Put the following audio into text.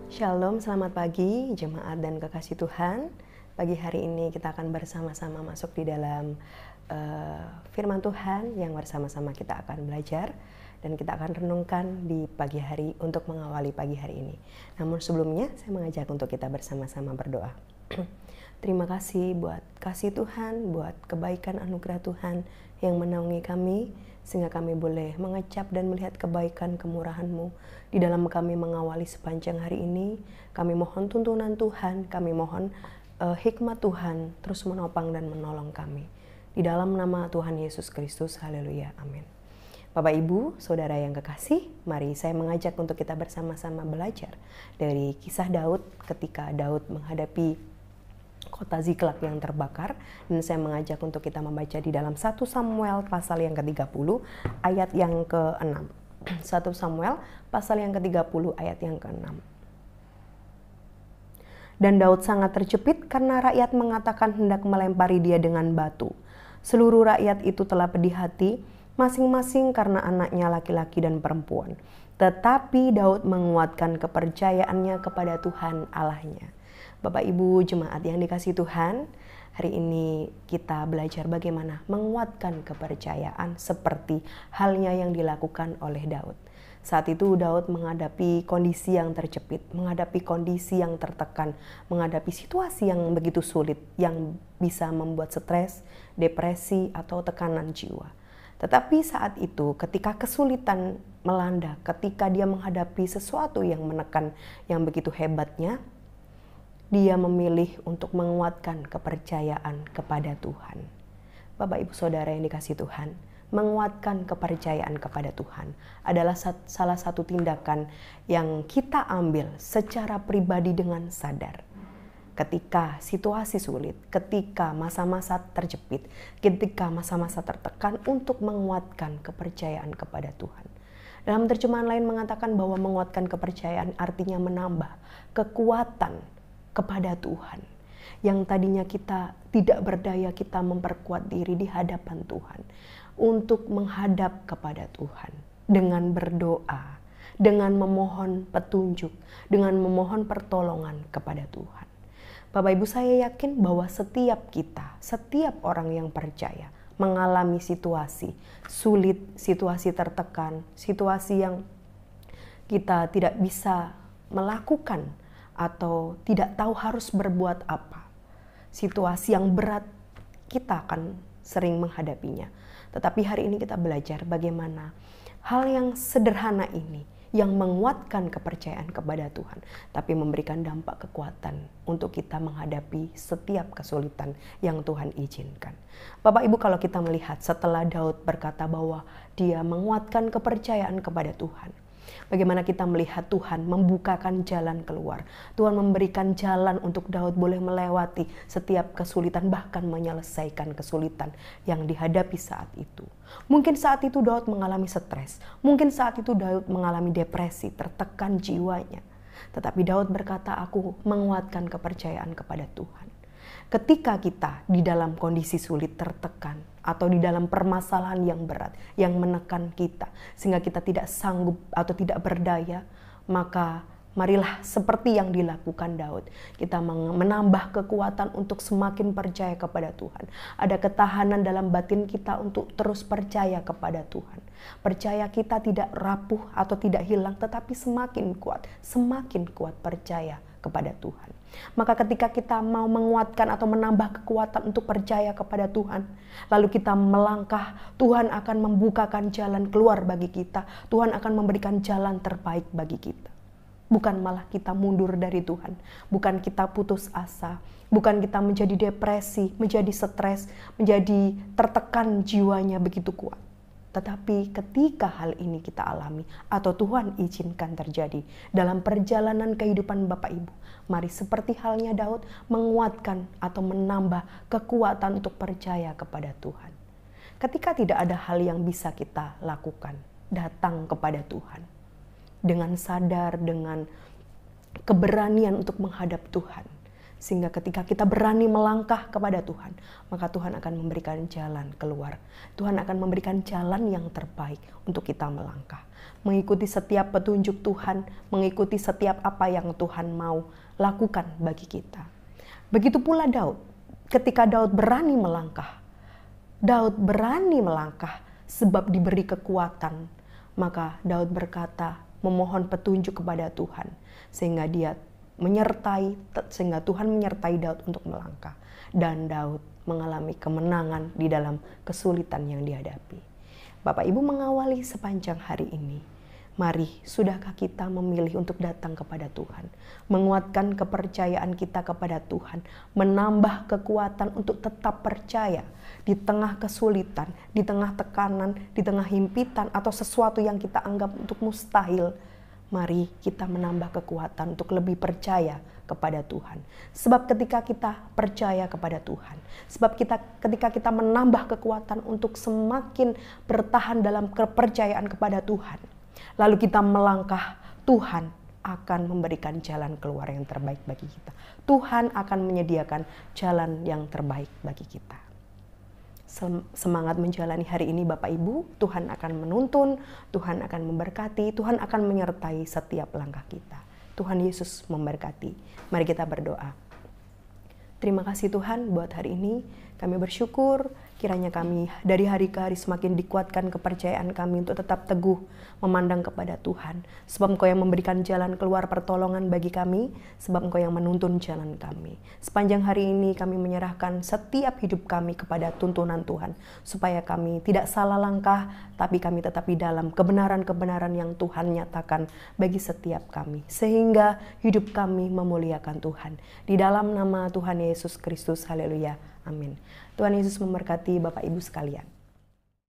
Shalom, selamat pagi jemaat dan kekasih Tuhan. Pagi hari ini kita akan bersama-sama masuk di dalam firman Tuhan yang bersama-sama kita akan belajar dan kita akan renungkan di pagi hari untuk mengawali pagi hari ini. Namun sebelumnya saya mengajak untuk kita bersama-sama berdoa. Terima kasih buat kasih Tuhan, buat kebaikan anugerah Tuhan yang menaungi kami, sehingga kami boleh mengecap dan melihat kebaikan kemurahan-Mu di dalam kami mengawali sepanjang hari ini. Kami mohon tuntunan Tuhan, kami mohon hikmat Tuhan terus menopang dan menolong kami. Di dalam nama Tuhan Yesus Kristus, haleluya, amin. Bapak, Ibu, Saudara yang kekasih, mari saya mengajak untuk kita bersama-sama belajar dari kisah Daud ketika Daud menghadapi kota Ziklag yang terbakar, dan saya mengajak untuk kita membaca di dalam 1 Samuel pasal yang ke-30 ayat yang ke-6. 1 Samuel pasal yang ke-30 ayat yang ke-6. Dan Daud sangat terjepit karena rakyat mengatakan hendak melempari dia dengan batu. Seluruh rakyat itu telah pedih hati, masing-masing karena anaknya laki-laki dan perempuan. Tetapi Daud menguatkan kepercayaannya kepada Tuhan Allahnya. Bapak, Ibu, jemaat yang dikasihi Tuhan, hari ini kita belajar bagaimana menguatkan kepercayaan seperti halnya yang dilakukan oleh Daud. Saat itu Daud menghadapi kondisi yang terjepit, menghadapi kondisi yang tertekan, menghadapi situasi yang begitu sulit, yang bisa membuat stres, depresi, atau tekanan jiwa. Tetapi saat itu ketika kesulitan melanda, ketika dia menghadapi sesuatu yang menekan yang begitu hebatnya, dia memilih untuk menguatkan kepercayaan kepada Tuhan. Bapak, Ibu, Saudara yang dikasihi Tuhan, menguatkan kepercayaan kepada Tuhan adalah salah satu tindakan yang kita ambil secara pribadi dengan sadar. Ketika situasi sulit, ketika masa-masa terjepit, ketika masa-masa tertekan, untuk menguatkan kepercayaan kepada Tuhan. Dalam terjemahan lain mengatakan bahwa menguatkan kepercayaan artinya menambah kekuatan kepada Tuhan. Yang tadinya kita tidak berdaya, kita memperkuat diri di hadapan Tuhan untuk menghadap kepada Tuhan dengan berdoa, dengan memohon petunjuk, dengan memohon pertolongan kepada Tuhan. Bapak, Ibu, saya yakin bahwa setiap kita, setiap orang yang percaya mengalami situasi sulit, situasi tertekan, situasi yang kita tidak bisa melakukan atau tidak tahu harus berbuat apa. Situasi yang berat kita akan sering menghadapinya. Tetapi hari ini kita belajar bagaimana hal yang sederhana ini yang menguatkan kepercayaan kepada Tuhan, tapi memberikan dampak kekuatan untuk kita menghadapi setiap kesulitan yang Tuhan izinkan. Bapak, Ibu, kalau kita melihat setelah Daud berkata bahwa dia menguatkan kepercayaan kepada Tuhan, bagaimana kita melihat Tuhan membukakan jalan keluar. Tuhan memberikan jalan untuk Daud boleh melewati setiap kesulitan, bahkan menyelesaikan kesulitan yang dihadapi saat itu. Mungkin saat itu Daud mengalami stres. Mungkin saat itu Daud mengalami depresi, tertekan jiwanya. Tetapi Daud berkata, aku menguatkan kepercayaan kepada Tuhan. Ketika kita di dalam kondisi sulit, tertekan, atau di dalam permasalahan yang berat, yang menekan kita, sehingga kita tidak sanggup atau tidak berdaya, maka marilah seperti yang dilakukan Daud, kita menambah kekuatan untuk semakin percaya kepada Tuhan. Ada ketahanan dalam batin kita untuk terus percaya kepada Tuhan. Percaya kita tidak rapuh atau tidak hilang, tetapi semakin kuat percaya kepada Tuhan. Maka ketika kita mau menguatkan atau menambah kekuatan untuk percaya kepada Tuhan, lalu kita melangkah, Tuhan akan membukakan jalan keluar bagi kita. Tuhan akan memberikan jalan terbaik bagi kita. Bukan malah kita mundur dari Tuhan, bukan kita putus asa, bukan kita menjadi depresi, menjadi stres, menjadi tertekan jiwanya begitu kuat. Tetapi ketika hal ini kita alami atau Tuhan izinkan terjadi dalam perjalanan kehidupan Bapak, Ibu, mari seperti halnya Daud menguatkan atau menambah kekuatan untuk percaya kepada Tuhan. Ketika tidak ada hal yang bisa kita lakukan, datang kepada Tuhan dengan sadar, dengan keberanian untuk menghadap Tuhan. Sehingga ketika kita berani melangkah kepada Tuhan, maka Tuhan akan memberikan jalan keluar. Tuhan akan memberikan jalan yang terbaik untuk kita melangkah. Mengikuti setiap petunjuk Tuhan, mengikuti setiap apa yang Tuhan mau lakukan bagi kita. Begitu pula Daud. Ketika Daud berani melangkah, sebab diberi kekuatan, maka Daud berkata, memohon petunjuk kepada Tuhan, sehingga Tuhan menyertai Daud untuk melangkah, dan Daud mengalami kemenangan di dalam kesulitan yang dihadapi. Bapak Ibu mengawali sepanjang hari ini, mari sudahkah kita memilih untuk datang kepada Tuhan, menguatkan kepercayaan kita kepada Tuhan, menambah kekuatan untuk tetap percaya di tengah kesulitan, di tengah tekanan, di tengah himpitan atau sesuatu yang kita anggap untuk mustahil. Mari kita menambah kekuatan untuk lebih percaya kepada Tuhan. Sebab ketika kita percaya kepada Tuhan, ketika kita menambah kekuatan untuk semakin bertahan dalam kepercayaan kepada Tuhan, lalu kita melangkah, Tuhan akan memberikan jalan keluar yang terbaik bagi kita. Tuhan akan menyediakan jalan yang terbaik bagi kita. Semangat menjalani hari ini Bapak Ibu, Tuhan akan menuntun, Tuhan akan memberkati, Tuhan akan menyertai setiap langkah kita. Tuhan Yesus memberkati. Mari kita berdoa. Terima kasih Tuhan buat hari ini. Kami bersyukur kiranya kami dari hari ke hari semakin dikuatkan kepercayaan kami untuk tetap teguh memandang kepada Tuhan. Sebab Engkau yang memberikan jalan keluar pertolongan bagi kami, sebab Engkau yang menuntun jalan kami. Sepanjang hari ini kami menyerahkan setiap hidup kami kepada tuntunan Tuhan, supaya kami tidak salah langkah, tapi kami tetap di dalam kebenaran-kebenaran yang Tuhan nyatakan bagi setiap kami. Sehingga hidup kami memuliakan Tuhan. Di dalam nama Tuhan Yesus Kristus, haleluya. Amin. Tuhan Yesus memberkati Bapak Ibu sekalian.